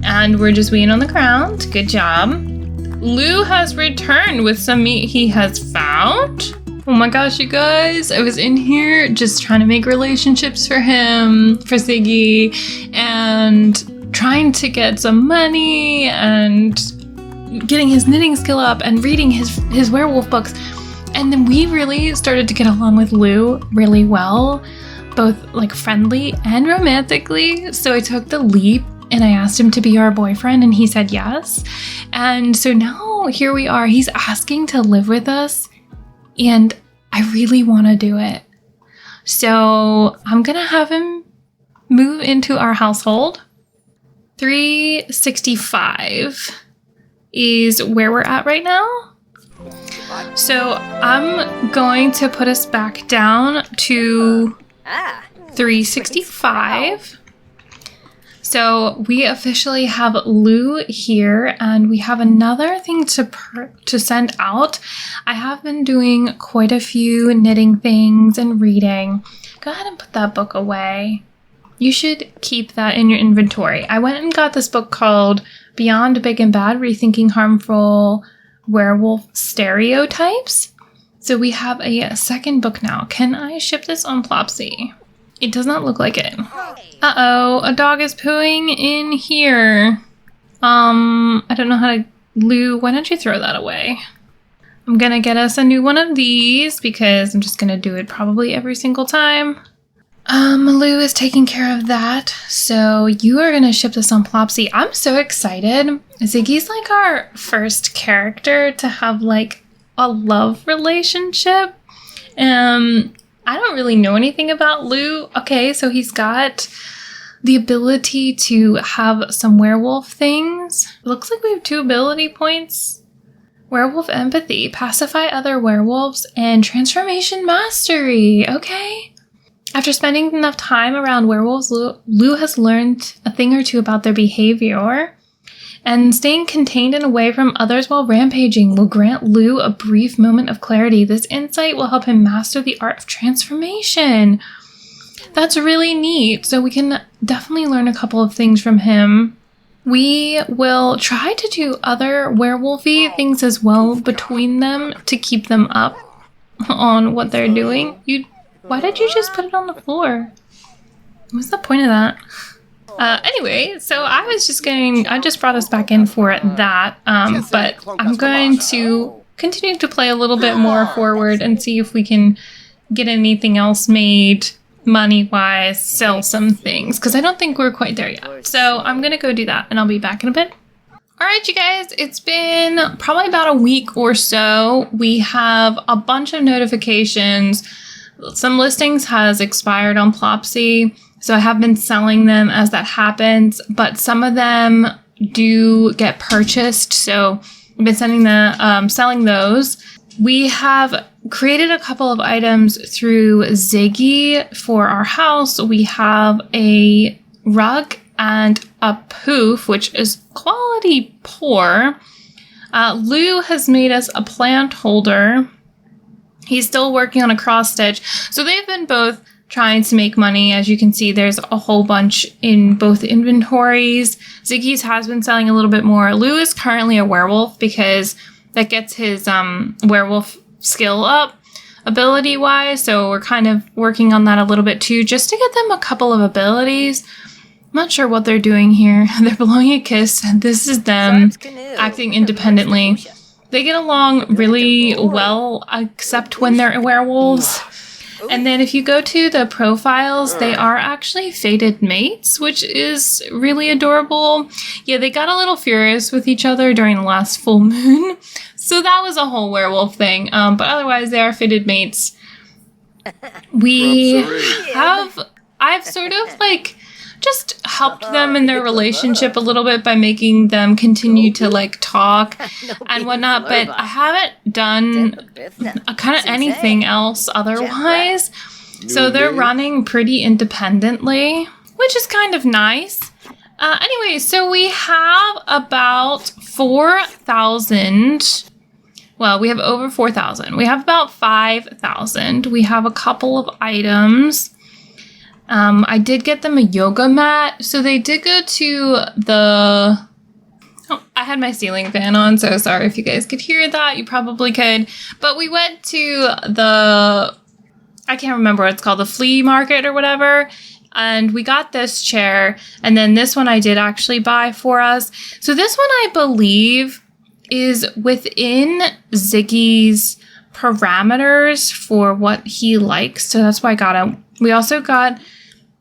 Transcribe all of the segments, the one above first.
And we're just waiting on the ground. Good job. Lou has returned with some meat he has found. Oh my gosh, you guys. I was in here just trying to make relationships for him, for Ziggy, and trying to get some money and getting his knitting skill up and reading his werewolf books. And then we really started to get along with Lou really well, both like friendly and romantically. So I took the leap and I asked him to be our boyfriend and he said yes. And so now here we are. He's asking to live with us and I really want to do it. So I'm going to have him move into our household. 365 is where we're at right now. So I'm going to put us back down to 365. So we officially have Lou here, and we have another thing to send out. I have been doing quite a few knitting things and reading. Go ahead and put that book away. You should keep that in your inventory. I went and got this book called Beyond Big and Bad, Rethinking Harmful Werewolf Stereotypes. So we have a second book now. Can I ship this on Plopsy? It does not look like it. Uh-oh, a dog is pooing in here. I don't know how to... Lou, why don't you throw that away? I'm gonna get us a new one of these because I'm just gonna do it probably every single time. Lou is taking care of that. So you are gonna ship this on Plopsy. I'm so excited. Ziggy's like our first character to have like a love relationship. I don't really know anything about Lou. Okay, so he's got the ability to have some werewolf things. It looks like we have 2 ability points. Werewolf empathy, pacify other werewolves, and transformation mastery. Okay. After spending enough time around werewolves, Lou has learned a thing or two about their behavior. And staying contained and away from others while rampaging will grant Lou a brief moment of clarity. This insight will help him master the art of transformation. That's really neat. So we can definitely learn a couple of things from him. We will try to do other werewolfy things as well between them to keep them up on what they're doing. Why did you just put it on the floor? What's the point of that? Anyway, so I just brought us back in for that, but I'm going to continue to play a little bit more forward and see if we can get anything else made money-wise, sell some things, because I don't think we're quite there yet. So I'm going to go do that, and I'll be back in a bit. Alright, you guys, it's been probably about a week or so. We have a bunch of notifications. Some listings has expired on Plopsy. So I have been selling them as that happens, but some of them do get purchased. So I've been selling those. We have created a couple of items through Ziggy for our house. We have a rug and a poof, which is quality poor. Lou has made us a plant holder. He's still working on a cross stitch. So they've been both trying to make money. As you can see, there's a whole bunch in both inventories. Ziggy's has been selling a little bit more. Lou is currently a werewolf because that gets his werewolf skill up ability-wise. So we're kind of working on that a little bit too, just to get them a couple of abilities. I'm not sure what they're doing here. They're blowing a kiss. This is them acting independently. They get along really well, except when they're werewolves. And then if you go to the profiles, they are actually fated mates, which is really adorable. Yeah, they got a little furious with each other during the last full moon. So that was a whole werewolf thing. But otherwise, they are fated mates. I've sort of like just helped them in their relationship a little bit by making them continue to like talk and whatnot, but I haven't done kind of anything else otherwise. So they're running pretty independently, which is kind of nice. Anyway, so we have about 4,000. Well, we have over 4,000. We have about 5,000. We have a couple of items. I did get them a yoga mat. So they did go to the... Oh, I had my ceiling fan on, so sorry if you guys could hear that. You probably could. But we went to the... I can't remember what it's called, the flea market or whatever. And we got this chair. And then this one I did actually buy for us. So this one I believe is within Ziggy's parameters for what he likes. So that's why I got it. We also got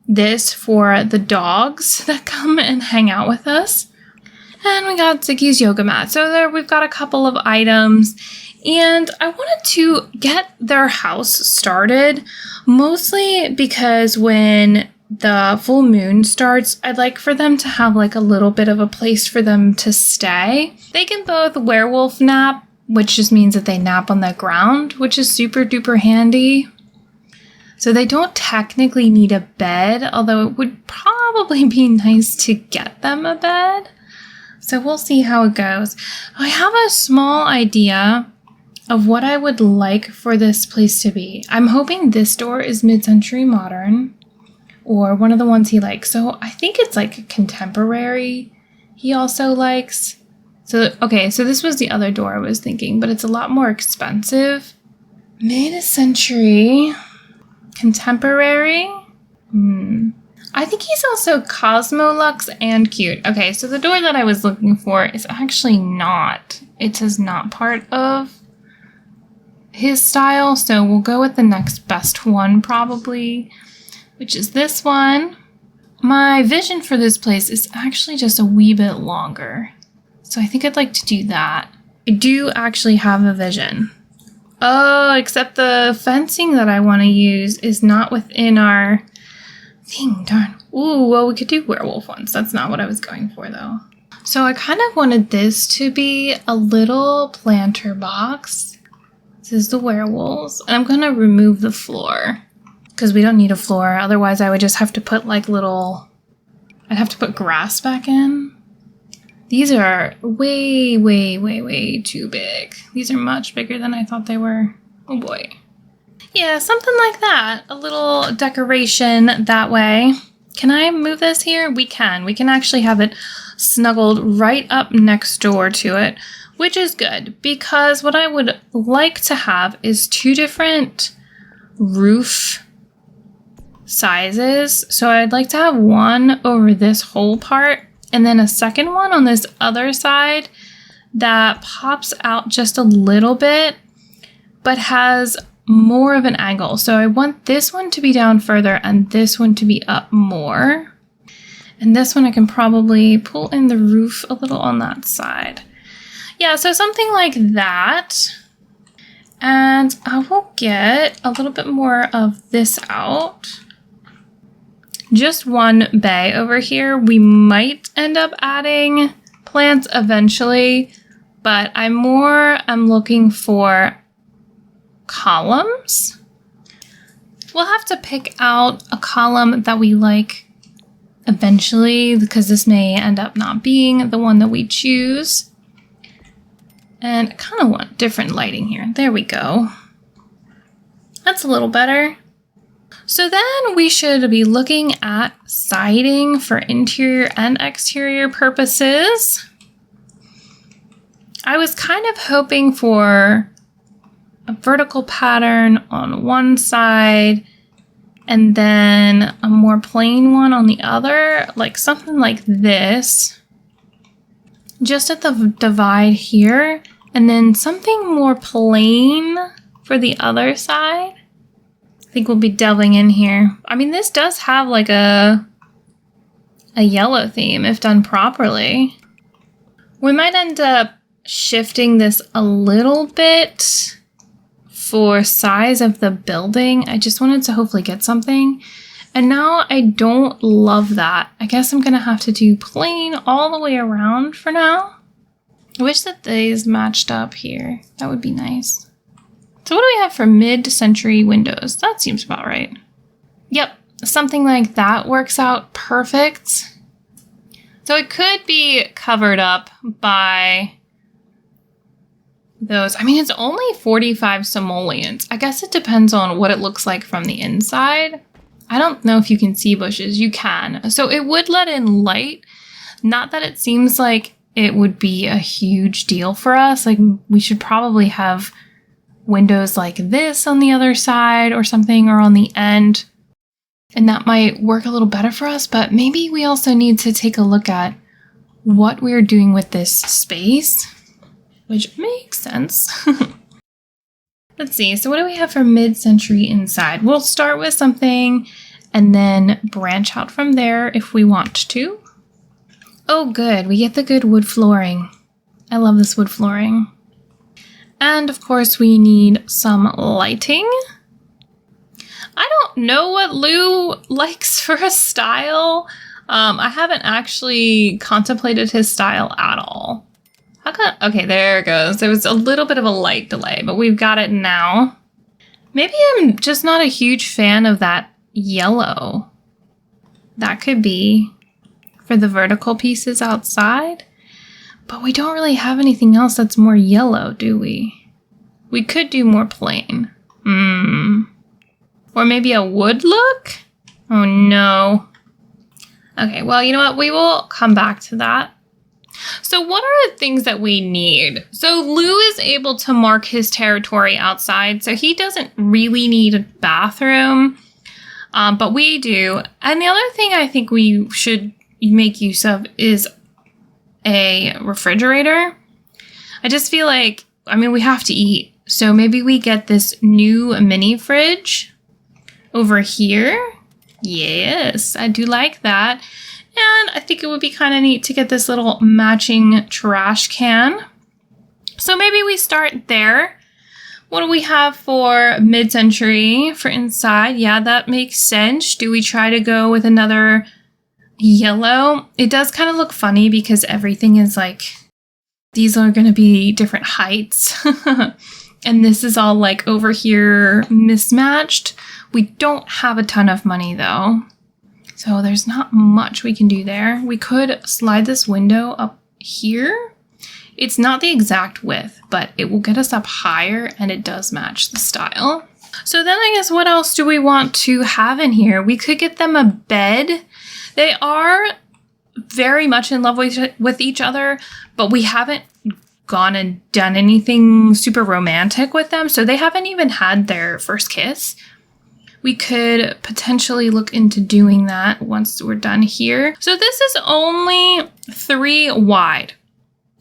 this for the dogs that come and hang out with us. And we got Ziggy's yoga mat. So there we've got a couple of items. And I wanted to get their house started, mostly because when the full moon starts, I'd like for them to have like a little bit of a place for them to stay. They can both werewolf nap, which just means that they nap on the ground, which is super duper handy. So they don't technically need a bed, although it would probably be nice to get them a bed. So we'll see how it goes. I have a small idea of what I would like for this place to be. I'm hoping this door is mid-century modern or one of the ones he likes. So I think it's like contemporary he also likes. So, okay, so this was the other door I was thinking, but it's a lot more expensive. Mid-century, contemporary. I think he's also Cosmolux and cute. Okay, so the door that I was looking for is actually not. It is not part of his style, so we'll go with the next best one probably, which is this one. My vision for this place is actually just a wee bit longer, so I think I'd like to do that. I do actually have a vision. Oh, except the fencing that I want to use is not within our thing, darn. Ooh, well, we could do werewolf ones. That's not what I was going for, though. So I kind of wanted this to be a little planter box. This is the werewolves. And I'm going to remove the floor because we don't need a floor. Otherwise, I would just have to put like little... I'd have to put grass back in. These are way, way, way, way too big. These are much bigger than I thought they were. Oh, boy. Yeah, something like that. A little decoration that way. Can I move this here? We can. We can actually have it snuggled right up next door to it, which is good because what I would like to have is two different roof sizes. So I'd like to have one over this whole part and then a second one on this other side that pops out just a little bit but has more of an angle. So I want this one to be down further and this one to be up more. And this one I can probably pull in the roof a little on that side. Yeah, so something like that. And I will get a little bit more of this out. Just one bay over here. We might end up adding plants eventually, but I'm looking for columns. We'll have to pick out a column that we like eventually because this may end up not being the one that we choose. And I kind of want different lighting here. There we go. That's a little better. So then we should be looking at siding for interior and exterior purposes. I was kind of hoping for a vertical pattern on one side and then a more plain one on the other, like something like this, just at the divide here, and then something more plain for the other side. I think we'll be delving in here. I mean, this does have like a yellow theme if done properly. We might end up shifting this a little bit for size of the building. I just wanted to hopefully get something. And now I don't love that. I guess I'm gonna have to do plain all the way around for now. I wish that these matched up here. That would be nice. So what do we have for mid-century windows? That seems about right. Yep, something like that works out perfect. So it could be covered up by those. I mean, it's only 45 simoleons. I guess it depends on what it looks like from the inside. I don't know if you can see bushes. You can. So it would let in light. Not that it seems like it would be a huge deal for us. Like, we should probably have windows like this on the other side or something, or on the end. And that might work a little better for us. But maybe we also need to take a look at what we're doing with this space, which makes sense. Let's see. So what do we have for mid-century inside? We'll start with something and then branch out from there if we want to. Oh, good. We get the good wood flooring. I love this wood flooring. And of course, we need some lighting. I don't know what Lou likes for a style. I haven't actually contemplated his style at all. Okay, there it goes. There was a little bit of a light delay, but we've got it now. Maybe I'm just not a huge fan of that yellow. That could be for the vertical pieces outside, but we don't really have anything else that's more yellow, do we? We could do more plain. Or maybe a wood look? Oh no. Okay, well, you know what? We will come back to that. So what are the things that we need? So Lou is able to mark his territory outside, so he doesn't really need a bathroom, but we do. And the other thing I think we should make use of is a refrigerator. I just feel like, I mean, we have to eat, so maybe we get this new mini fridge over here. Yes, I do like that. And I think it would be kind of neat to get this little matching trash can. So maybe we start there. What do we have for mid-century for inside? Yeah, that makes sense. Do we try to go with another yellow? It does kind of look funny because everything is like, these are going to be different heights. And this is all like over here mismatched. We don't have a ton of money though. So there's not much we can do there. We could slide this window up here. It's not the exact width, but it will get us up higher and it does match the style. So then I guess what else do we want to have in here? We could get them a bed. They are very much in love with each other, but we haven't gone and done anything super romantic with them. So they haven't even had their first kiss. We could potentially look into doing that once we're done here. So this is only 3 wide.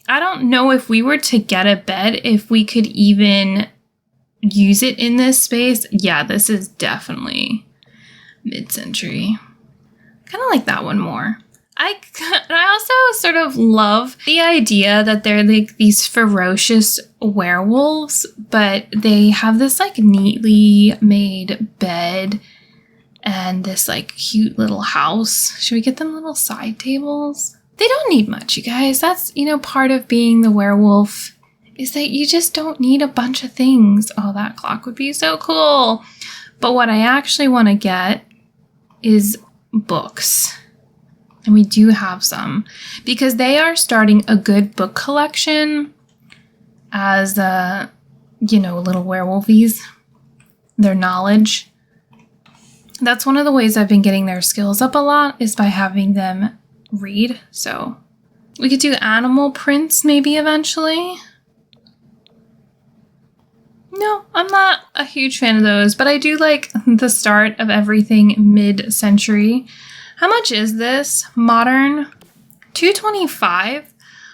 I don't know if we were to get a bed, if we could even use it in this space. Yeah, this is definitely mid-century. Kind of like that one more. I also sort of love the idea that they're like these ferocious werewolves, but they have this like neatly made bed and this like cute little house. Should we get them little side tables? They don't need much, you guys. That's, you know, part of being the werewolf is that you just don't need a bunch of things. Oh, that clock would be so cool. But what I actually want to get is books. And we do have some because they are starting a good book collection as, little werewolfies, their knowledge. That's one of the ways I've been getting their skills up a lot is by having them read. So we could do animal prints maybe eventually. No, I'm not a huge fan of those, but I do like the start of everything mid-century. How much is this? Modern? $225.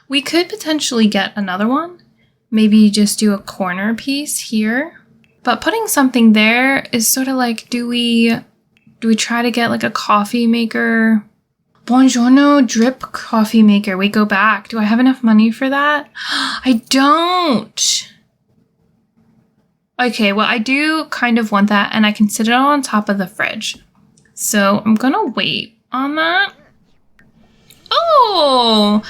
We could potentially get another one. Maybe just do a corner piece here. But putting something there is sort of like, do we try to get like a coffee maker? Buongiorno drip coffee maker. We go back. Do I have enough money for that? I don't. Okay, well, I do kind of want that, and I can sit it on top of the fridge. So I'm gonna wait on that. Oh,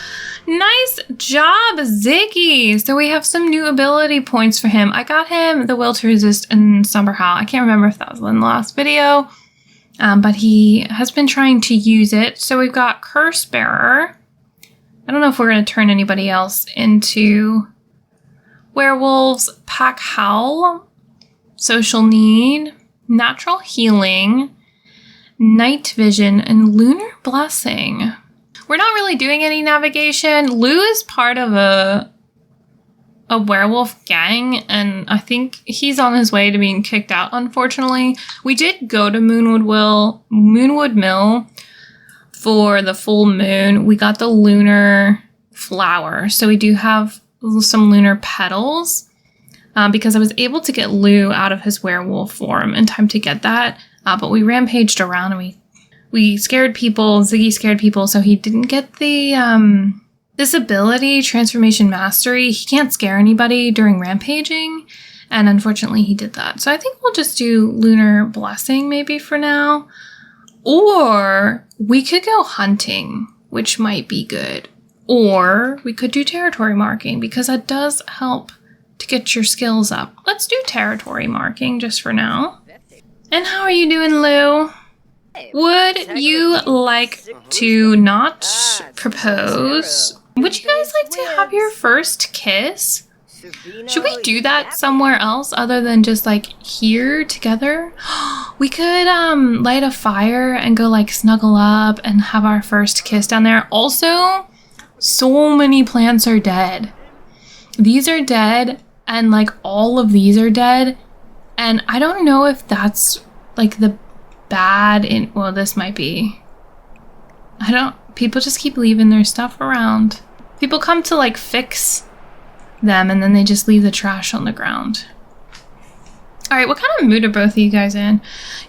nice job, Ziggy. So we have some new ability points for him. I got him the will to resist and somber howl. I can't remember if that was in the last video, but he has been trying to use it. So we've got curse bearer. I don't know if we're going to turn anybody else into werewolves. Pack howl, social need, natural healing, night vision, and lunar blessing. We're not really doing any navigation. Lou is part of a werewolf gang, and I think he's on his way to being kicked out, unfortunately. We did go to Moonwood Mill for the full moon. We got the lunar flower, so we do have some lunar petals because I was able to get Lou out of his werewolf form in time to get that, but we rampaged around and we scared people. Ziggy scared people, so he didn't get the this ability, Transformation Mastery. He can't scare anybody during rampaging, and unfortunately he did that. So I think we'll just do Lunar Blessing maybe for now. Or we could go hunting, which might be good. Or we could do territory marking, because that does help to get your skills up. Let's do territory marking just for now. And how are you doing, Lou? Would you like to not propose? Would you guys like to have your first kiss? Should we do that somewhere else other than just like here together? We could light a fire and go like snuggle up and have our first kiss down there. Also, so many plants are dead. These are dead, and like all of these are dead. And I don't know if that's like the bad in, well, this might be. People just keep leaving their stuff around. People come to like fix them and then they just leave the trash on the ground. All right, what kind of mood are both of you guys in?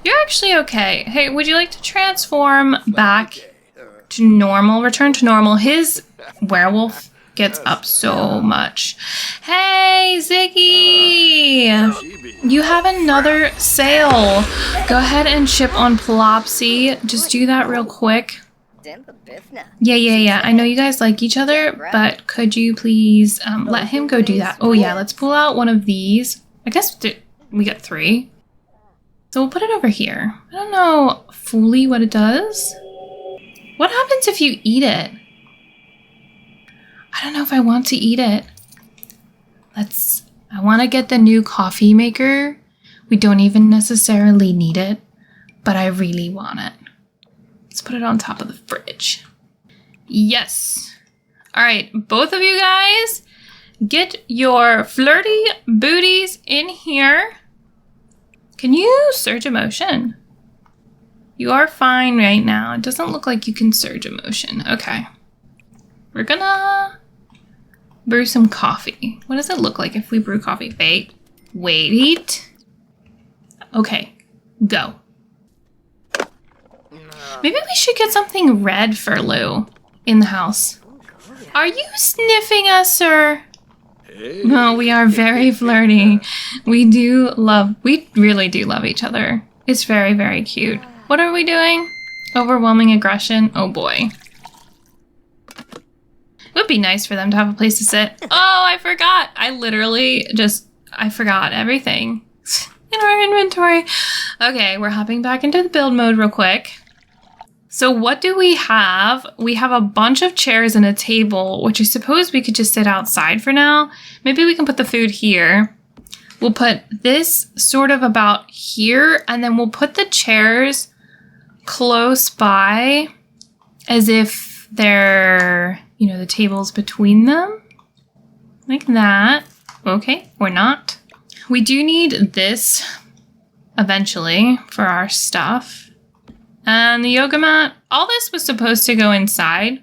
You're actually okay. Hey, would you like to transform back to normal? Return to normal. His werewolf gets up so much. Hey, Ziggy! You have another sale. Go ahead and ship on Plopsy. Just do that real quick. Yeah. I know you guys like each other, but could you please let him go do that? Oh yeah, let's pull out one of these. I guess we got 3. So we'll put it over here. I don't know fully what it does. What happens if you eat it? I don't know if I want to eat it. I want to get the new coffee maker. We don't even necessarily need it, but I really want it. Let's put it on top of the fridge. Yes. All right, both of you guys, get your flirty booties in here. Can you surge emotion? You are fine right now. It doesn't look like you can surge emotion. Okay. We're gonna brew some coffee. What does it look like if we brew coffee? Wait. Okay, go. Maybe we should get something red for Lou in the house. Are you sniffing us, sir? No, we are very flirty. We really do love each other. It's very, very cute. What are we doing? Overwhelming aggression? Oh boy. It would be nice for them to have a place to sit. Oh, I forgot. I forgot everything in our inventory. Okay, we're hopping back into the build mode real quick. So what do we have? We have a bunch of chairs and a table, which I suppose we could just sit outside for now. Maybe we can put the food here. We'll put this sort of about here, and then we'll put the chairs close by as if they're, the tables between them. Like that. Okay, or not. We do need this eventually for our stuff. And the yoga mat, all this was supposed to go inside,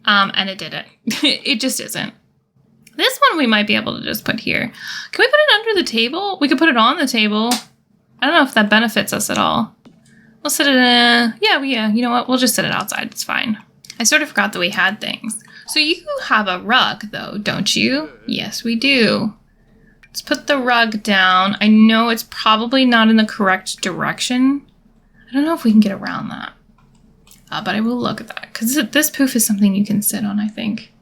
and it didn't. It just isn't. This one we might be able to just put here. Can we put it under the table? We could put it on the table. I don't know if that benefits us at all. We'll sit it in yeah, you know what? We'll just sit it outside. It's fine. I sort of forgot that we had things. So you have a rug, though, don't you? Yes, we do. Let's put the rug down. I know it's probably not in the correct direction. I don't know if we can get around that. But I will look at that, because this poof is something you can sit on, I think.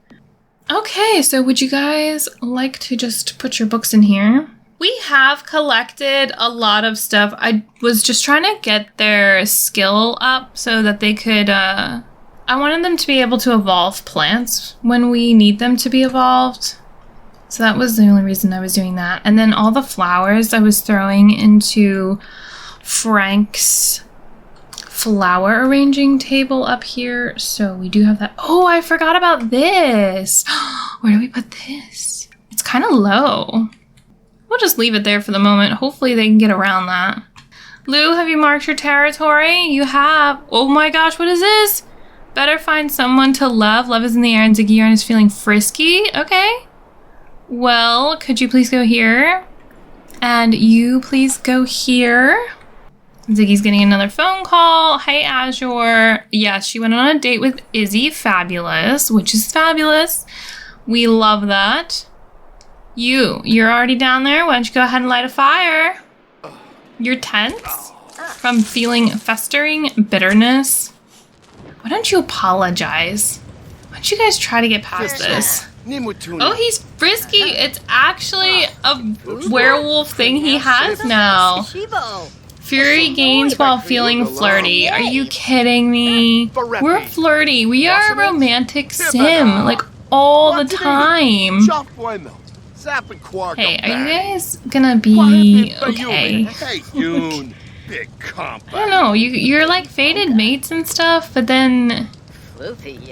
Okay, so would you guys like to just put your books in here? We have collected a lot of stuff. I was just trying to get their skill up so that they could, I wanted them to be able to evolve plants when we need them to be evolved. So that was the only reason I was doing that. And then all the flowers I was throwing into Frank's flower arranging table up here. So we do have that. Oh, I forgot about this. Where do we put this? It's kind of low. We'll just leave it there for the moment. Hopefully they can get around that. Lou, have you marked your territory? You have. Oh my gosh, what is this? Better find someone to love. Love is in the air and Ziggy is feeling frisky. Okay. Well, could you please go here? And you please go here. Ziggy's getting another phone call. Hey, Azure. Yes, she went on a date with Izzy. Fabulous, which is fabulous. We love that. You're already down there. Why don't you go ahead and light a fire? You're tense from feeling festering bitterness. Why don't you apologize? Why don't you guys try to get past this? Oh, he's frisky. It's actually a werewolf thing he has now. Fury gains while feeling flirty. Are you kidding me? We're flirty. We are a romantic sim, like all the time. Hey, are you guys gonna be okay? I don't know. You're like fated mates and stuff, but then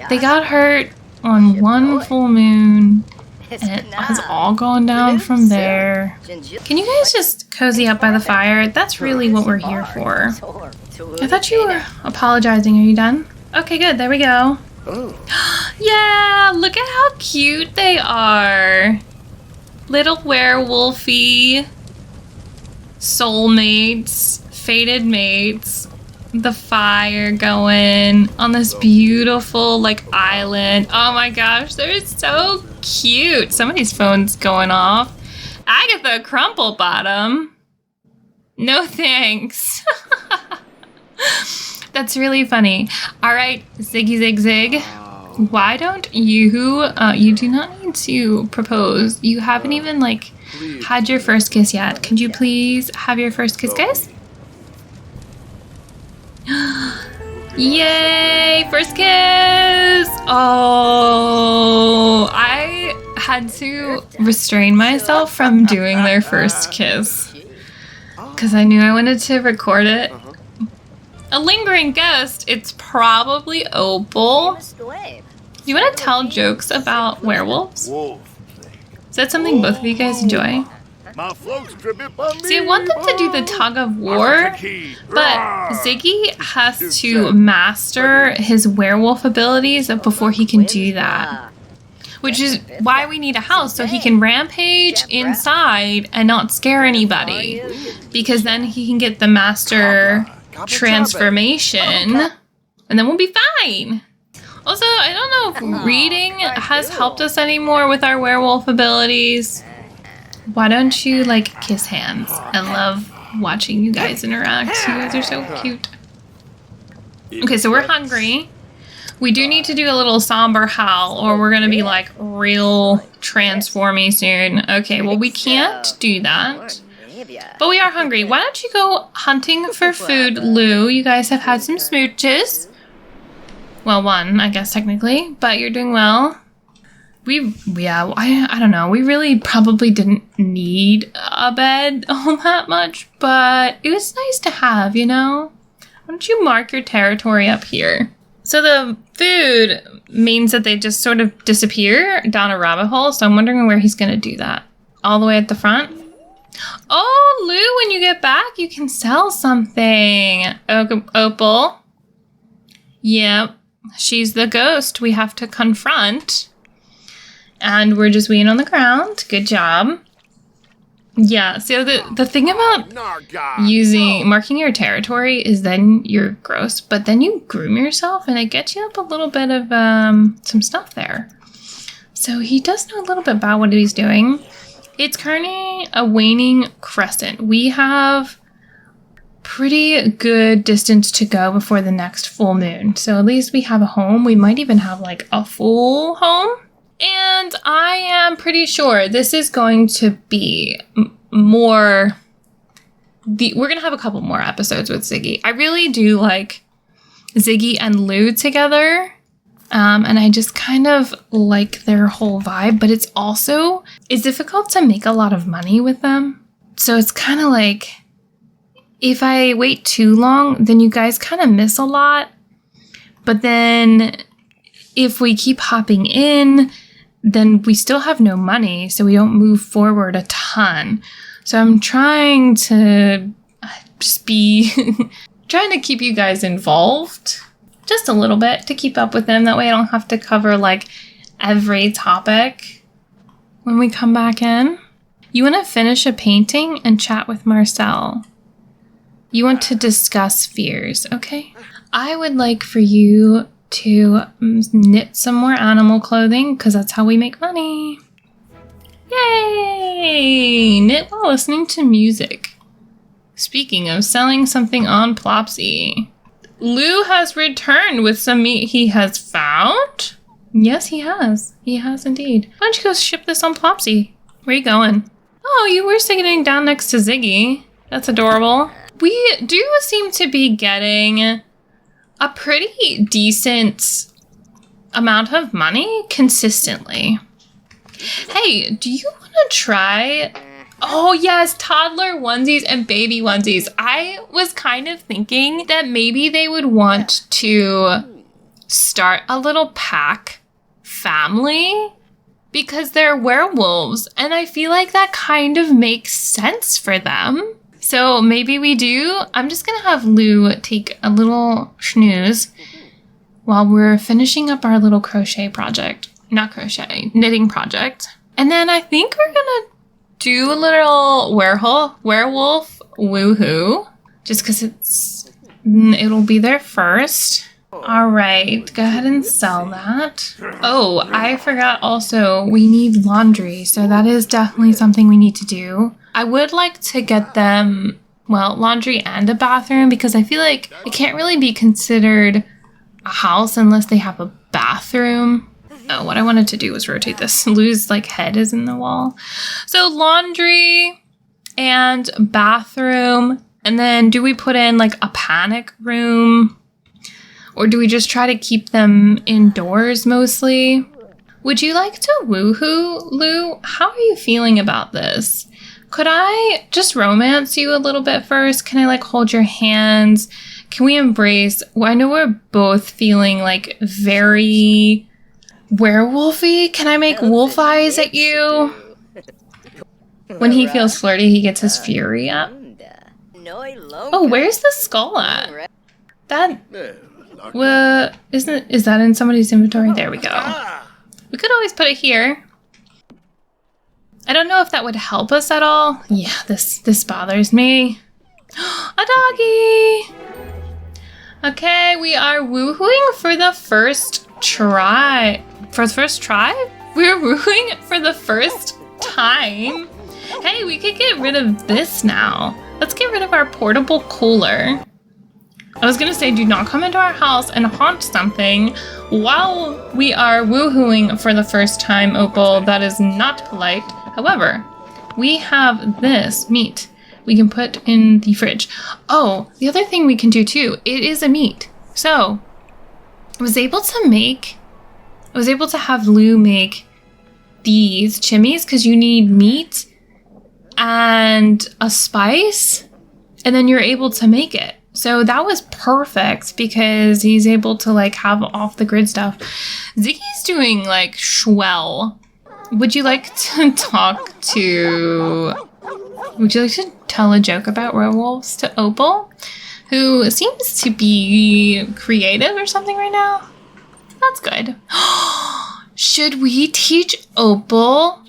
they got hurt on one full moon, and it has all gone down from there. Can you guys just cozy up by the fire? That's really what we're here for. I thought you were apologizing. Are you done? Okay, good. There we go. Yeah, look at how cute they are. Little werewolfy soulmates, fated mates. The fire going on this beautiful like island. Oh my gosh, they're so cute. Somebody's phone's going off. Agatha Crumple Bottom. No thanks. That's really funny. All right, Ziggy Zig Zig. Why don't you, you do not need to propose. You haven't even like had your first kiss yet. Could you please have your first kiss, guys? Yay! First kiss! Oh, I had to restrain myself from doing their first kiss because I knew I wanted to record it. A lingering ghost, it's probably Opal. Do you want to tell jokes about werewolves? Is that something both of you guys enjoy? See, I want them to do the tug of war, but Ziggy has to master his werewolf abilities before he can do that. Which is why we need a house, so he can rampage inside and not scare anybody. Because then he can get the master transformation, and then we'll be fine. Also, I don't know if reading has helped us anymore with our werewolf abilities. Why don't you, like, kiss hands? I love watching you guys interact. You guys are so cute. Okay, so we're hungry. We do need to do a little somber howl, or we're going to be, like, real transformy soon. Okay, well, we can't do that. But we are hungry. Why don't you go hunting for food, Lou? You guys have had some smooches. Well, one, I guess, technically. But you're doing well. I don't know. We really probably didn't need a bed all that much, but it was nice to have, you know? Why don't you mark your territory up here? So the food means that they just sort of disappear down a rabbit hole, so I'm wondering where he's going to do that. All the way at the front? Oh, Lou, when you get back, you can sell something. Opal. Yep. She's the ghost we have to confront. And we're just weighing on the ground. Good job. Yeah, so the thing about marking your territory is then you're gross, but then you groom yourself and it gets you up a little bit of some stuff there. So he does know a little bit about what he's doing. It's currently a waning crescent. We have pretty good distance to go before the next full moon. So at least we have a home. We might even have like a full home. And I am pretty sure this is going to be more... we're going to have a couple more episodes with Ziggy. I really do like Ziggy and Lou together. And I just kind of like their whole vibe. But it's difficult to make a lot of money with them. So it's kind of like... if I wait too long, then you guys kind of miss a lot. But then if we keep hopping in, then we still have no money, so we don't move forward a ton. So I'm trying to just be trying to keep you guys involved just a little bit to keep up with them. That way I don't have to cover like every topic when we come back in. You want to finish a painting and chat with Marcel. You want to discuss fears, okay? I would like for you to knit some more animal clothing because that's how we make money. Yay! Knit while listening to music. Speaking of selling something on Plopsy, Lou has returned with some meat he has found. Yes, he has. He has indeed. Why don't you go ship this on Plopsy? Where are you going? Oh, you were sitting down next to Ziggy. That's adorable. We do seem to be getting a pretty decent amount of money consistently. Hey, do you want to try? Oh yes, toddler onesies and baby onesies. I was kind of thinking that maybe they would want to start a little pack family because they're werewolves, and I feel like that kind of makes sense for them. So maybe we do. I'm just gonna have Lou take a little snooze while we're finishing up our little crochet project. Not crochet, knitting project. And then I think we're gonna do a little werewolf woohoo, just because it'll be there first. All right, go ahead and sell that. Oh, I forgot also we need laundry, so that is definitely something we need to do. I would like to get them, well, laundry and a bathroom because I feel like it can't really be considered a house unless they have a bathroom. Oh, what I wanted to do was rotate this. Lou's like head is in the wall. So laundry and bathroom. And then do we put in like a panic room? Or do we just try to keep them indoors mostly? Would you like to woohoo, Lou? How are you feeling about this? Could I just romance you a little bit first? Can I like hold your hands? Can we embrace? Well, I know we're both feeling like very werewolfy. Can I make wolf eyes at you? When he feels flirty, he gets his fury up. Oh, where's the skull at? That, well, is that in somebody's inventory? There we go. We could always put it here. I don't know if that would help us at all. Yeah, this bothers me. A doggy! Okay, we are woohooing for the first try. For the first try? We're woohooing for the first time. Hey, we could get rid of this now. Let's get rid of our portable cooler. I was gonna say, do not come into our house and haunt something while we are woohooing for the first time, Opal. That is not polite. However, we have this meat we can put in the fridge. Oh, the other thing we can do too, it is a meat. So, I was able to have Lou make these chimneys because you need meat and a spice, and then you're able to make it. So that was perfect because he's able to like have off the grid stuff. Ziggy's doing like swell. Would you like to tell a joke about werewolves to Opal, who seems to be creative or something right now? That's good. Should we teach Opal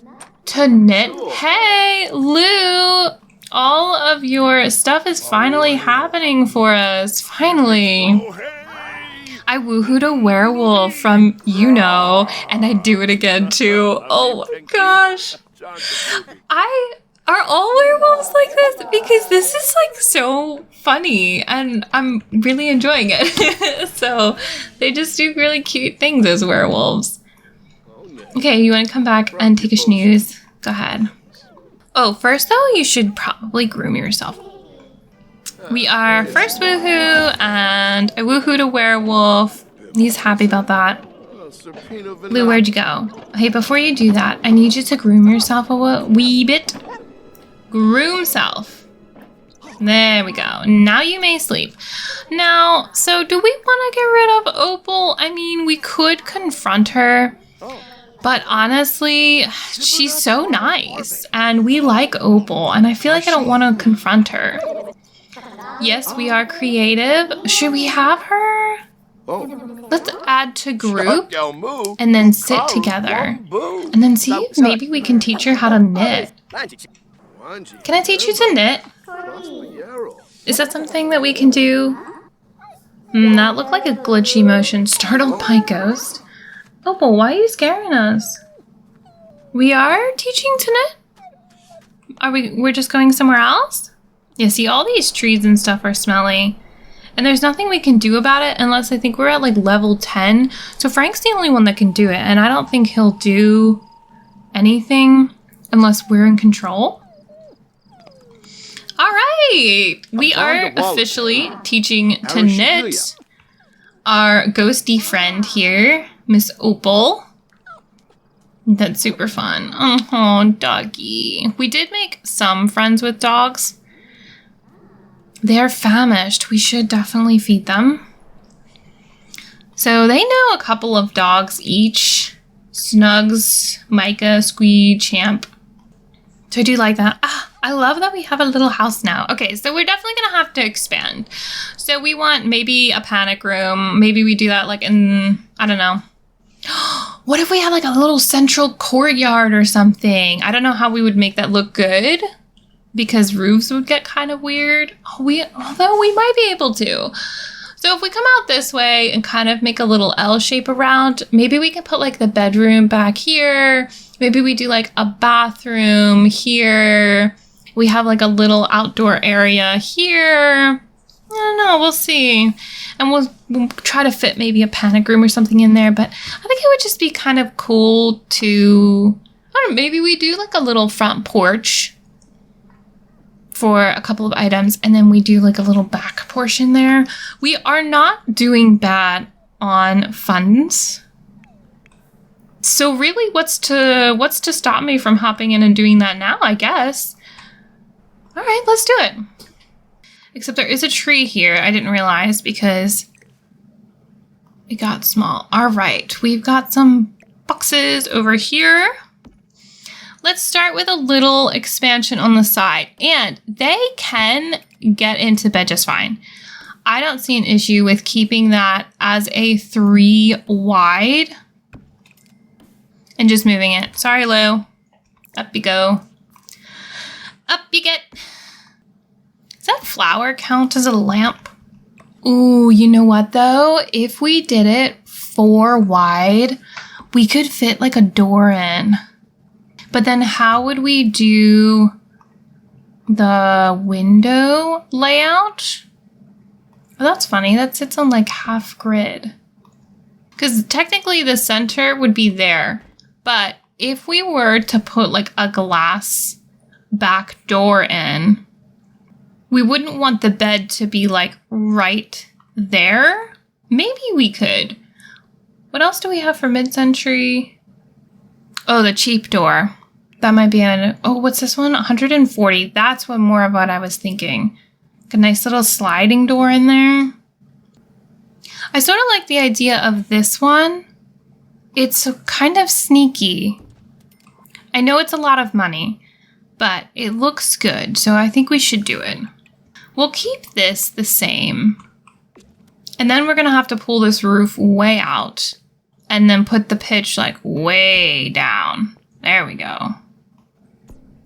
to knit? Hey, Lou! All of your stuff is finally happening for us. Finally. I woohooed a werewolf from and I do it again too. Oh my gosh. Are all werewolves like this? Because this is like so funny and I'm really enjoying it. So they just do really cute things as werewolves. Okay, you want to come back and take a snooze? Go ahead. Oh, first though, you should probably groom yourself. We are first woohoo, and I woohooed a werewolf. He's happy about that. Lou, where'd you go? Hey, before you do that, I need you to groom yourself a wee bit. Groom self. There we go. Now you may sleep. Now, so do we want to get rid of Opal? I mean, we could confront her. But honestly, she's so nice. And we like Opal. And I feel like I don't want to confront her. Yes, we are creative. Should we have her? Let's add to group. And then sit together. And then see if maybe we can teach her how to knit. Can I teach you to knit? Is that something that we can do? That looked like a glitchy motion startled by ghost. Opal, why are you scaring us? We are teaching to knit? We're just going somewhere else? Yeah, see, all these trees and stuff are smelly. And there's nothing we can do about it unless I think we're at like level 10. So Frank's the only one that can do it. And I don't think he'll do anything unless we're in control. All right, we are officially teaching to knit our ghosty friend here, Miss Opal. That's super fun. Oh, doggy. We did make some friends with dogs. They are famished. We should definitely feed them. So they know a couple of dogs each. Snugs, Micah, Squee, Champ. So I do like that. I love that we have a little house now. Okay, so we're definitely going to have to expand. So we want maybe a panic room. Maybe we do that like in, I don't know. What if we had like a little central courtyard or something? I don't know how we would make that look good because roofs would get kind of weird. Although we might be able to. So if we come out this way and kind of make a little L shape around, maybe we can put like the bedroom back here. Maybe we do like a bathroom here. We have like a little outdoor area here. I don't know, we'll see. And we'll try to fit maybe a panic room or something in there. But I think it would just be kind of cool to, I don't know, maybe we do like a little front porch for a couple of items. And then we do like a little back portion there. We are not doing bad on funds. So really, what's to stop me from hopping in and doing that now, I guess? All right, let's do it. Except there is a tree here. I didn't realize because it got small. All right, we've got some boxes over here. Let's start with a little expansion on the side. And they can get into bed just fine. I don't see an issue with keeping that as a 3 wide. And just moving it. Sorry, Lou. Up you go. Up you get. Does that flower count as a lamp? Ooh, you know what though? If we did it 4 wide, we could fit like a door in. But then how would we do the window layout? Oh, that's funny. That sits on like half grid. Because technically the center would be there. But if we were to put like a glass back door in, we wouldn't want the bed to be like right there. Maybe we could. What else do we have for mid-century? Oh, the cheap door. That might be oh, what's this one? 140. That's what more of what I was thinking. Like a nice little sliding door in there. I sort of like the idea of this one. It's kind of sneaky. I know it's a lot of money, but it looks good, so I think we should do it. We'll keep this the same. And then we're going to have to pull this roof way out and then put the pitch like way down. There we go.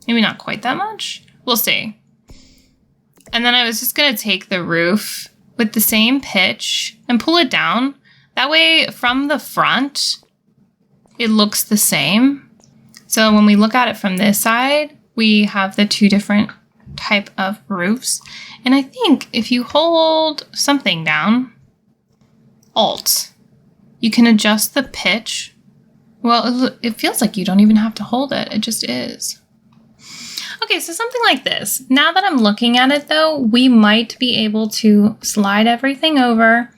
Maybe not quite that much. We'll see. And then I was just going to take the roof with the same pitch and pull it down. That way, from the front, it looks the same. So when we look at it from this side, we have the 2 different type of roofs. And I think if you hold something down, Alt, you can adjust the pitch. Well, it feels like you don't even have to hold it. It just is. Okay, so something like this. Now that I'm looking at it though, we might be able to slide everything over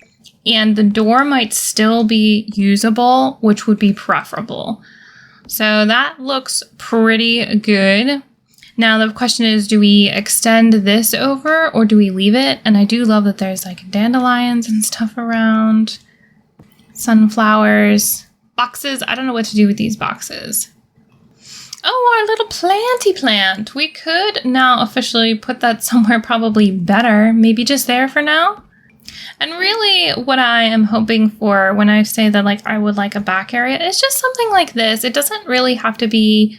and the door might still be usable, which would be preferable. So that looks pretty good. Now the question is, do we extend this over or do we leave it? And I do love that there's like dandelions and stuff around. Sunflowers. Boxes. I don't know what to do with these boxes. Oh, our little planty plant. We could now officially put that somewhere probably better. Maybe just there for now. And really what I am hoping for when I say that like I would like a back area is just something like this. It doesn't really have to be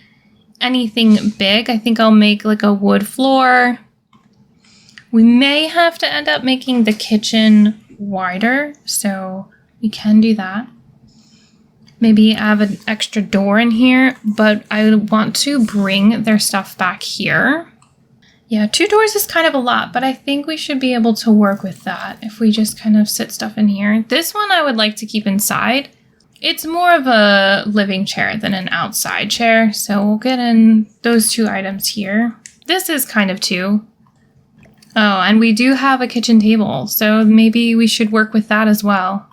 anything big. I think I'll make like a wood floor. We may have to end up making the kitchen wider, so we can do that. Maybe have an extra door in here, but I want to bring their stuff back here. Yeah, 2 doors is kind of a lot, but I think we should be able to work with that if we just kind of sit stuff in here. This one I would like to keep inside. It's more of a living chair than an outside chair, so we'll get in those 2 items here. This is kind of 2. Oh, and we do have a kitchen table, so maybe we should work with that as well.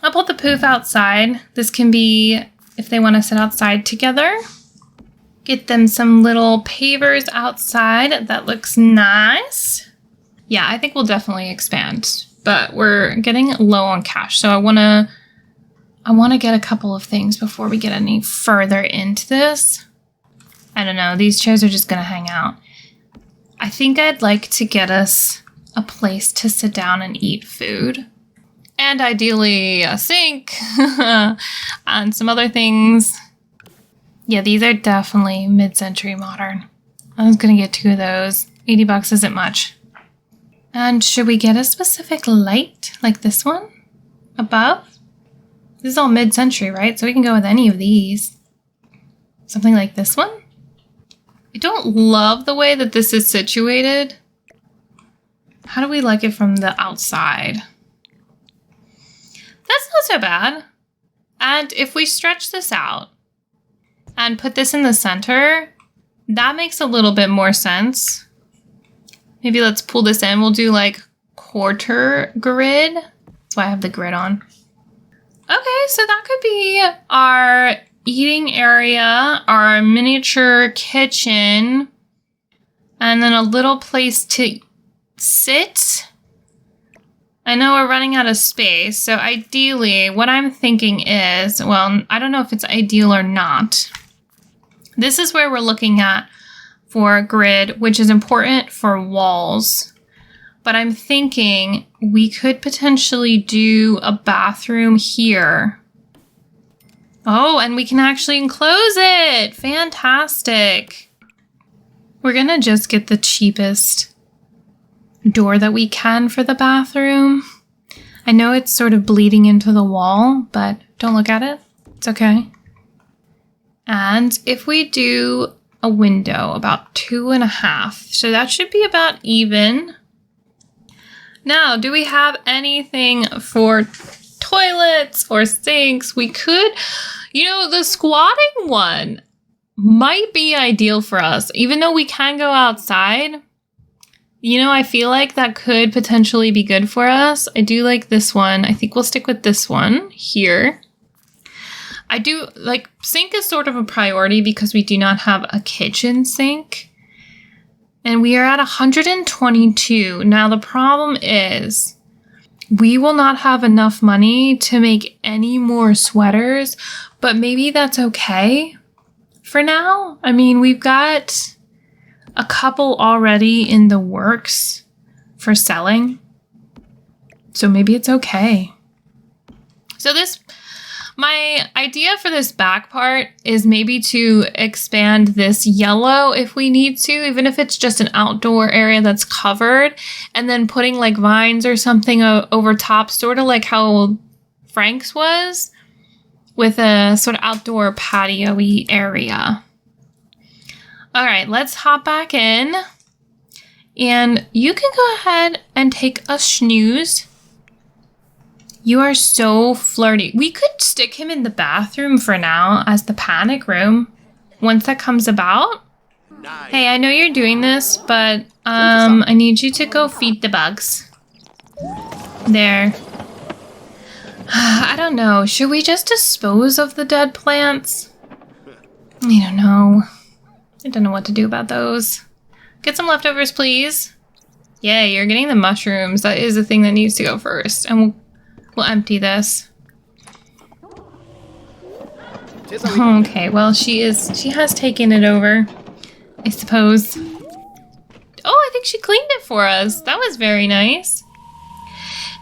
I'll put the poof outside. This can be if they want to sit outside together. Get them some little pavers outside. That looks nice. Yeah, I think we'll definitely expand, but we're getting low on cash, so I want to get a couple of things before we get any further into this. I don't know. These chairs are just going to hang out. I think I'd like to get us a place to sit down and eat food. And ideally a sink and some other things. Yeah, these are definitely mid-century modern. I was going to get 2 of those. $80 isn't much. And should we get a specific light like this one above? This is all mid-century, right? So we can go with any of these. Something like this one. I don't love the way that this is situated. How do we like it from the outside? That's not so bad. And if we stretch this out and put this in the center, that makes a little bit more sense. Maybe let's pull this in. We'll do like quarter grid. That's why I have the grid on. Okay, so that could be our eating area, our miniature kitchen, and then a little place to sit. I know we're running out of space, so ideally what I'm thinking is, well, I don't know if it's ideal or not. This is where we're looking at for grid, which is important for walls. But I'm thinking we could potentially do a bathroom here. Oh, and we can actually enclose it. Fantastic. We're gonna just get the cheapest door that we can for the bathroom. I know it's sort of bleeding into the wall, but don't look at it. It's okay. And if we do a window about 2.5, so that should be about even. Now, do we have anything for toilets or sinks? We could, the squatting one might be ideal for us, even though we can go outside. I feel like that could potentially be good for us. I do like this one. I think we'll stick with this one here. I do like sink is sort of a priority because we do not have a kitchen sink. And we are at 122. Now the problem is we will not have enough money to make any more sweaters, but maybe that's okay for now. I mean, we've got a couple already in the works for selling. So maybe it's okay. So my idea for this back part is maybe to expand this yellow if we need to, even if it's just an outdoor area that's covered, and then putting like vines or something over top, sort of like how Frank's was, with a sort of outdoor patio-y area. All right, let's hop back in. And you can go ahead and take a snooze. You are so flirty. We could stick him in the bathroom for now as the panic room once that comes about. Nice. Hey, I know you're doing this, but I need you to go feed the bugs. There. I don't know. Should we just dispose of the dead plants? I don't know. I don't know what to do about those. Get some leftovers, please. Yay, you're getting the mushrooms. That is the thing that needs to go first. And we'll empty this. Okay, well, she has taken it over, I suppose. Oh, I think she cleaned it for us. That was very nice.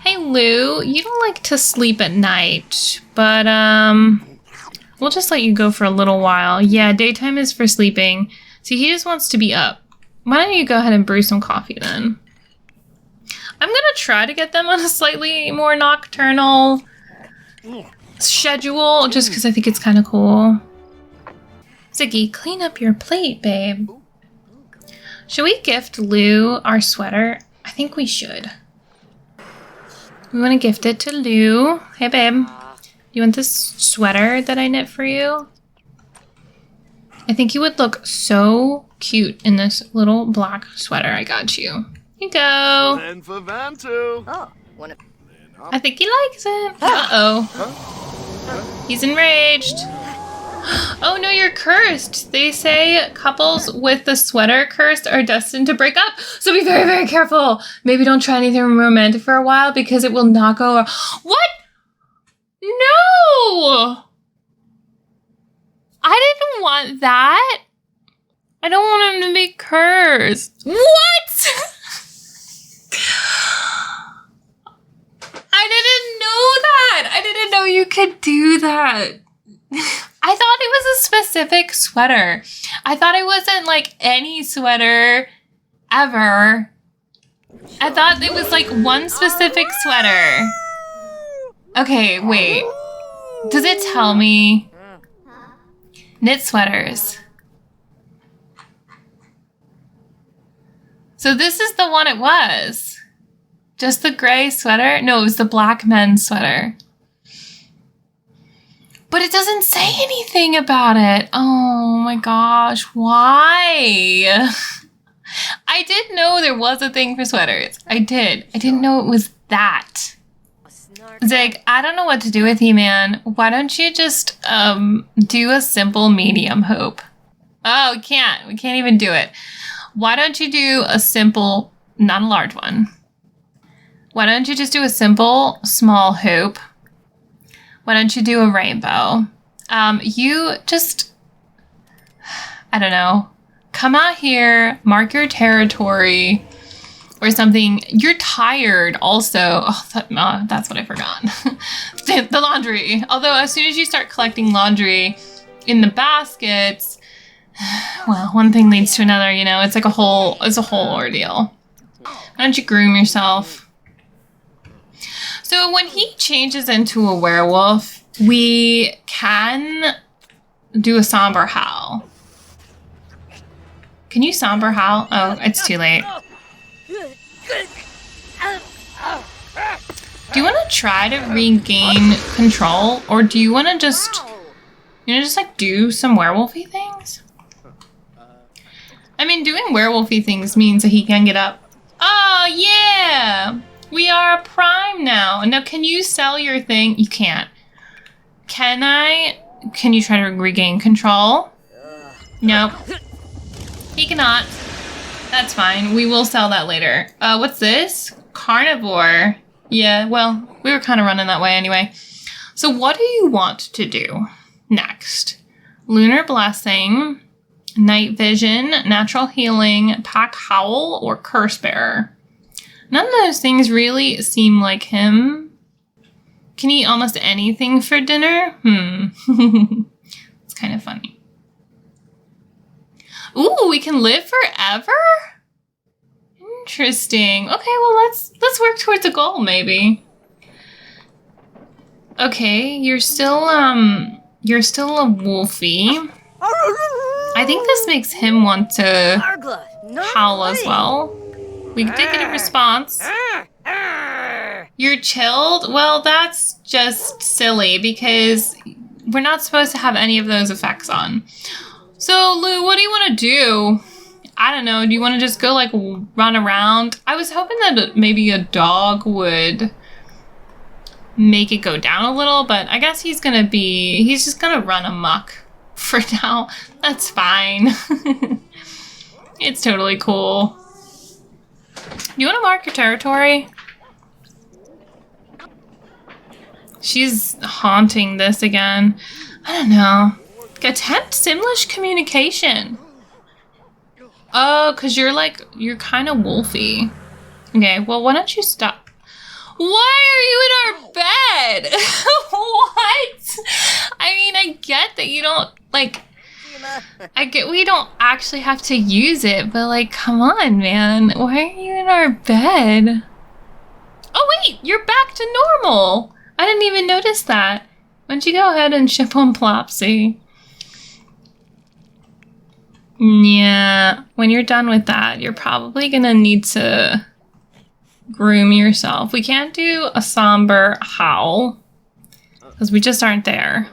Hey, Lou, you don't like to sleep at night, but, we'll just let you go for a little while. Yeah, daytime is for sleeping. See, he just wants to be up. Why don't you go ahead and brew some coffee then? I'm gonna try to get them on a slightly more nocturnal schedule, just because I think it's kind of cool. Ziggy, clean up your plate, babe. Should we gift Lou our sweater? I think we should. We want to gift it to Lou. Hey, babe. You want this sweater that I knit for you? I think you would look so cute in this little black sweater I got you. Here you go. I think he likes it. Uh-oh. He's enraged. Oh no, you're cursed. They say couples with the sweater cursed are destined to break up. So be very, very careful. Maybe don't try anything romantic for a while because it will not go. What? No! I didn't want that. I don't want him to be cursed. What? I didn't know that. I didn't know you could do that. I thought it was a specific sweater. I thought it wasn't like any sweater ever. I thought it was like one specific sweater. Okay, wait. Does it tell me? Knit sweaters. So this is the one it was. Just the gray sweater? No, it was the black men's sweater. But it doesn't say anything about it. Oh my gosh, why? I did know there was a thing for sweaters. I did. I didn't know it was that. Zig, I don't know what to do with you, man. Why don't you just do a simple medium hope? Oh, we can't. We can't even do it. Why don't you do a simple, not a large one. Why don't you just do a simple small hoop? Why don't you do a rainbow? You just, I don't know, come out here, mark your territory or something. You're tired also. Oh, that's what I forgot. The laundry. Although as soon as you start collecting laundry in the baskets, well, one thing leads to another, you know, it's like it's a whole ordeal. Why don't you groom yourself? So when he changes into a werewolf, we can do a somber howl. Can you somber howl? Oh, it's too late. Do you want to try to regain control, or do you want to just like do some werewolfy things? I mean, doing werewolfy things means that he can get up. Oh, yeah! We are a prime now. Now, can you sell your thing? You can't. Can you try to regain control? Nope. He cannot. That's fine. We will sell that later. What's this? Carnivore. Yeah, well, we were kind of running that way anyway. So what do you want to do next? Lunar Blessing, Night Vision, Natural Healing, Pack Howl, or Curse Bearer? None of those things really seem like him. Can he eat almost anything for dinner? It's kind of funny. Ooh, we can live forever? Interesting. Okay, well let's work towards a goal maybe. Okay, you're still a wolfie. I think this makes him want to howl as well. We did get a response. You're chilled? Well, that's just silly because we're not supposed to have any of those effects on. So, Lou, what do you want to do? I don't know. Do you want to just go, like, run around? I was hoping that maybe a dog would make it go down a little, but I guess he's just gonna run amok For now, that's fine. It's totally cool. You want to mark your territory? She's haunting this again. I don't know. Attempt Simlish communication. Oh, because you're kind of wolfy. Okay, well, why don't you stop? Why are you in our bed? What? I mean, I get that you don't, like, I get we don't actually have to use it, but, like, come on, man. Why are you in our bed? Oh, wait, you're back to normal. I didn't even notice that. Why don't you go ahead and ship on Plopsy? Yeah, when you're done with that, you're probably gonna need to groom yourself. We can't do a somber howl because we just aren't there.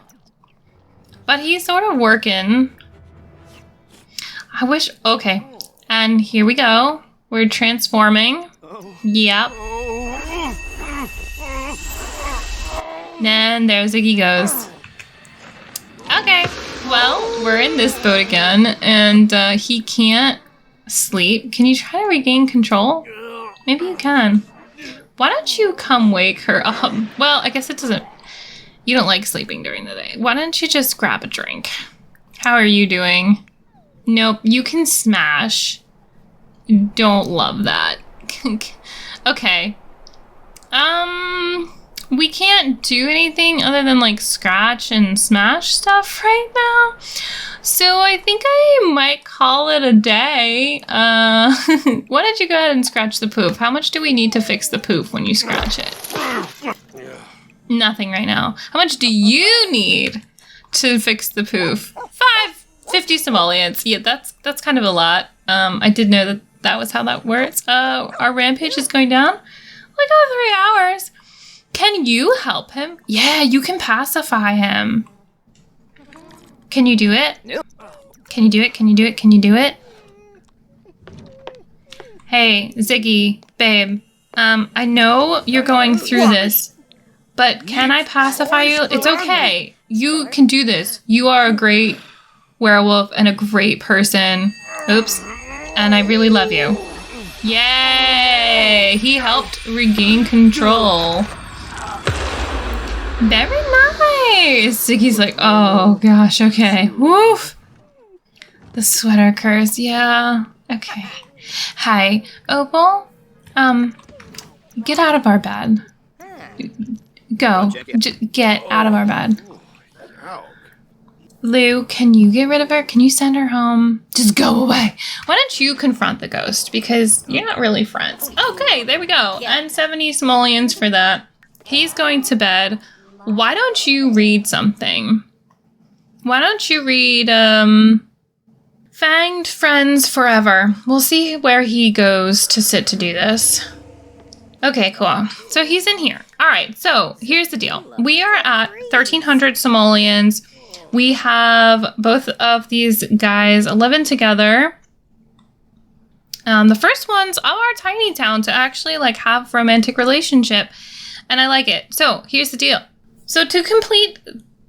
But he's sort of working. I wish, okay. And here we go. We're transforming. Yep. And there Ziggy goes. Okay, well, we're in this boat again, and he can't sleep. Can you try to regain control? Maybe you can. Why don't you come wake her up? Well, I guess it doesn't... You don't like sleeping during the day. Why don't you just grab a drink? How are you doing? Nope, you can smash. Don't love that. Okay. We can't do anything other than like scratch and smash stuff right now. So I think I might call it a day. Why don't you go ahead and scratch the poop? How much do we need to fix the poop when you scratch it? Nothing right now. How much do you need to fix the poop? 50 simoleons. Yeah, that's kind of a lot. I did know that was how that works. Our rampage is going down. We got 3 hours. Can you help him? Yeah, you can pacify him. Can you do it? Can you do it? Can you do it? Can you do it? Hey, Ziggy, babe. I know you're going through this, but can I pacify you? It's okay. You can do this. You are a great werewolf and a great person. Oops. And I really love you. Yay! He helped regain control. Very nice! Ziggy's like, oh gosh, okay. Woof! The sweater curse, yeah. Okay. Hi, Opal. Get out of our bed. Go. Get out of our bed. Lou, can you get rid of her? Can you send her home? Just go away. Why don't you confront the ghost? Because you're not really friends. Okay, there we go. Yeah. And 70 simoleons for that. He's going to bed. Why don't you read something? Why don't you read, Fanged Friends Forever. We'll see where he goes to sit to do this. Okay, cool. So he's in here. All right, so here's the deal. We are at 1,300 simoleons. We have both of these guys living together. The first one's our tiny town to actually like have romantic relationship. And I like it. So here's the deal. So to complete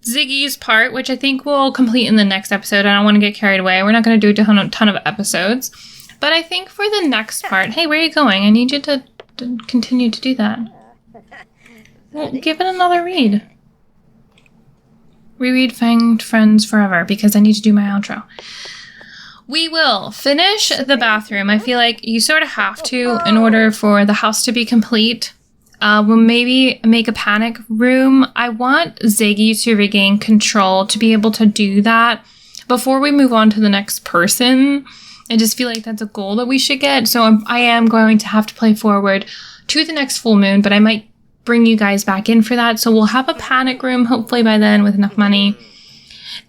Ziggy's part, which I think we'll complete in the next episode, I don't want to get carried away. We're not going to do a ton of episodes. But I think for the next part, hey, where are you going? I need you to continue to do that. Well, give it another read. Reread Fanged Friends Forever because I need to do my outro. We will finish the bathroom. I feel like you sort of have to in order for the house to be complete. We'll maybe make a panic room. I want Ziggy to regain control to be able to do that before we move on to the next person. I just feel like that's a goal that we should get. So I am going to have to play forward to the next full moon, but I might bring you guys back in for that. So we'll have a panic room hopefully by then with enough money.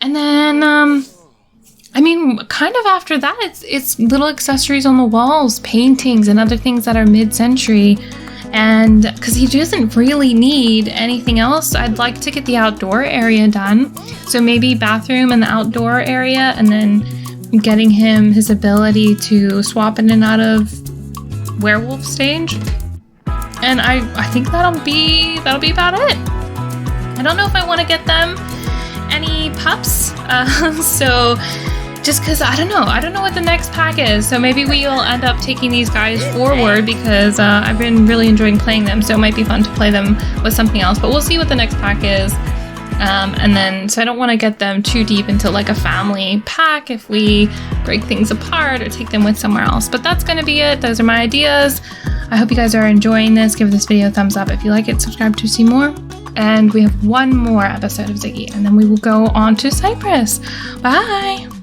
And then, I mean, kind of after that, it's little accessories on the walls, paintings and other things that are mid-century. And because he doesn't really need anything else, I'd like to get the outdoor area done. So maybe bathroom and the outdoor area, and then getting him his ability to swap in and out of werewolf stage. And I think that'll be about it. I don't know if I want to get them any pups. So just because I don't know what the next pack is. So maybe we will end up taking these guys forward because I've been really enjoying playing them. So it might be fun to play them with something else, but we'll see what the next pack is. And then, so I don't want to get them too deep into like a family pack if we break things apart or take them with somewhere else. But that's going to be it. Those are my ideas. I hope you guys are enjoying this. Give this video a thumbs up if you like it. Subscribe to see more. And we have one more episode of Ziggy, and then we will go on to Cyprus. Bye!